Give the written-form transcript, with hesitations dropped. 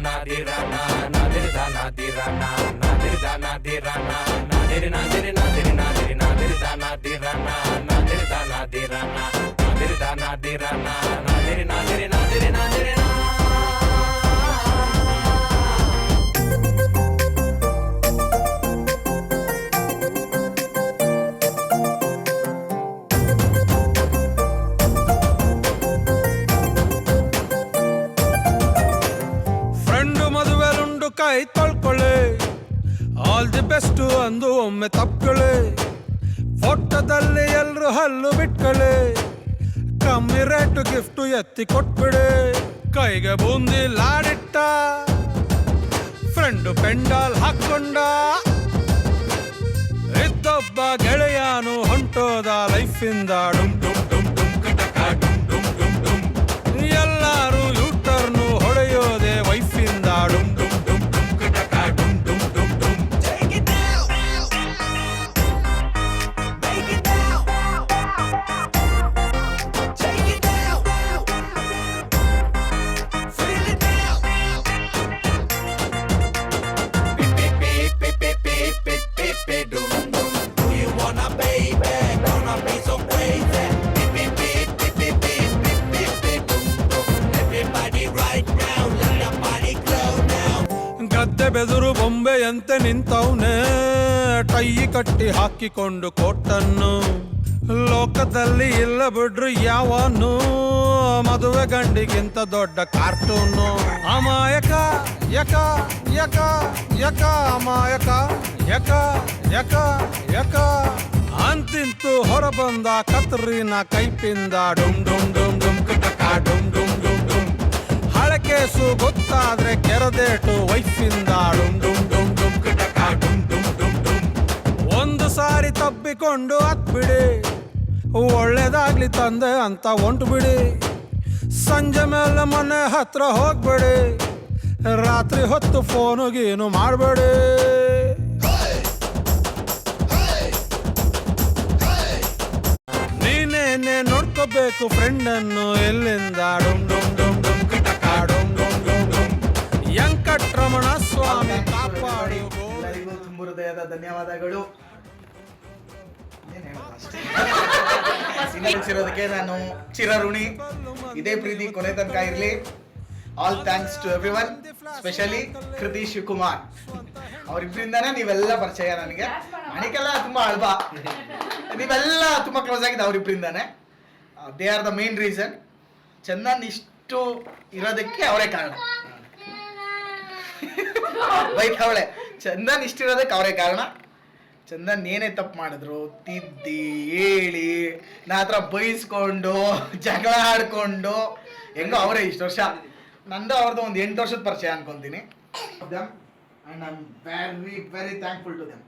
nadirana nadirana nadirana nadirana nadirana nadirana nadirana nadirana nadirana nadirana nadirana nadirana nadirana nadirana nadirana ಕೈ ತೊಳ್ಕೊಳ್ಳಿ all the best ಅಂದು ಒಮ್ಮೆ ತಪ್ಕೊಳ್ಳಿ ಫೋಟೋದಲ್ಲಿ ಎಲ್ರು ಹಲ್ಲು ಬಿಟ್ಕೊಳ್ಳಿ ಕಮ್ಮಿ ರೇಟು ಗಿಫ್ಟು ಎತ್ತಿ ಕೊಟ್ಬಿಡಿ ಕೈಗೆ ಬೂಂದಿ ಲಾಡಿಟ್ಟ ಫ್ರೆಂಡು ಪೆಂಡಾಲ್ ಹಾಕೊಂಡ ಇದ್ದೊಬ್ಬ ಗೆಳೆಯಾನು ಹೊಂಟೋದ ಲೈಫಿಂದ ಡುಮ್ ಡುಮ್ ಡುಮ್ ಡುಮ್ ಕಟಕ ಡುಮ್ ಡುಮ್ ಡುಮ್ ಡುಮ್ ಎಲ್ಲಾರು ಯೂಟರ್ನು ಹೊಡೆಯೋದೆ ವೈಫಿಂದ ಡುಮ್ ಡುಮ್ ಗದ್ದೆ ಬೆದರು ಬೊಂಬೆಯಂತೆ ನಿಂತವನೆ ಟೈ ಕಟ್ಟಿ ಹಾಕಿಕೊಂಡು ಕೋಟನ್ನು ಲೋಕದಲ್ಲಿ ಇಲ್ಲ ಬಿಡ್ರು ಯಾವನು ಮದುವೆ ಗಂಡಿಗಿಂತ ದೊಡ್ಡ ಕಾರ್ಟೂನು ಅಮಾಯಕ ಯಕ ಯಕ ಯಕ ಅಮಾಯಕ ಯಕ ಯಕ ಯಕ ಅಂತಿಂತು ಹೊರಬಂದ ಕತ್ರಿನ ಕೈಪಿಂದ ಡುಮ್ ಡುಮ್ ಡುಮ್ ಡುಮ್ ಕಟಕ ಡುಮ್ ಡುಮ್ ಡುಮ್ ಡುಮ್ ಹಳೆ ಕೇಸು ಗೊತ್ತಾದ್ರೆ ಕೆರದೇಟು ವೈಫಿಂದ ಡುಮ್ ಡುಮ್ ಡುಮ್ ಡುಮ್ ಕಟಕ ಡುಮ್ ಡುಮ್ ಡುಮ್ ಡುಮ್ ಒಂದು ಸಾರಿ ತಬ್ಬಿಕೊಂಡು ಹತ್ಬಿಡಿ ಒಳ್ಳೇದಾಗ್ಲಿ ತಂದೆ ಅಂತ ಹೊಂಟು ಬಿಡಿ ಸಂಜೆ ಮೇಲೆ ಮನೆ ಹತ್ರ ಹೋಗ್ಬೇಡಿ ರಾತ್ರಿ ಹೊತ್ತು ಫೋನುಗೇನು ಮಾಡಬೇಡಿ ನೀನೇನೆ ನೋಡ್ಕೋಬೇಕು ಫ್ರೆಂಡನ್ನು ಎಲ್ಲಿಂದ ಡುಮ್ ಡುಮ್ ಡುಮ್ ಡುಮ್ ಕಟಕ ಡುಮ್ ಡುಮ್ ಡುಮ್ ಡುಮ್ ವೆಂಕಟರಮಣ ಸ್ವಾಮಿ ಕಾಪಾಡಿ ಎಲ್ಲರಿಗೂ ತುಂಬ ಹೃದಯದ ಧನ್ಯವಾದಗಳು. ಸಿರೋದಕ್ಕೆ ನಾನು ಚಿರಋಣಿ. ಇದೇ ಪ್ರೀತಿ ಕೊನೆ ತನಕ ಇರಲಿ. All thanks to everyone, specially Kriti Shivakumar ಅವರಿಬ್ಬರಿಂದಾನೇ ನೀವೆಲ್ಲ ಪರಿಚಯ ನನಗೆ. ನನಗೆಲ್ಲ ತುಂಬಾ ಅಳ್ಬ, ನೀವೆಲ್ಲ ತುಂಬಾ ಕ್ಲೋಸ್ ಆಗಿದೆ ಅವರಿಬ್ಬರಿಂದಾನೆ. They are the main reason. Chandan ಇಷ್ಟು ಇರೋದಕ್ಕೆ ಅವರೇ ಕಾರಣ. ಬೈಕ್ ಅವಳೆ ಚಂದನ್ ಇಷ್ಟಿರೋದಕ್ಕೆ ಅವರೇ ಕಾರಣ. ಚಂದನ್ ಏನೇ ತಪ್ಪು ಮಾಡಿದ್ರು ತಿದ್ದಿ ಹೇಳಿ ನಾ ಹತ್ರ ಬೈಸ್ಕೊಂಡು ಜಗಳ ಆಡ್ಕೊಂಡು ಹೆಂಗೋ ಅವರೇ ಇಷ್ಟು ವರ್ಷ, ನಂದು ಅವ್ರದ್ದು ಒಂದು 8 ವರ್ಷದ ಪರಿಚಯ ಅನ್ಕೊಂತೀನಿ. And I am very very thankful to them.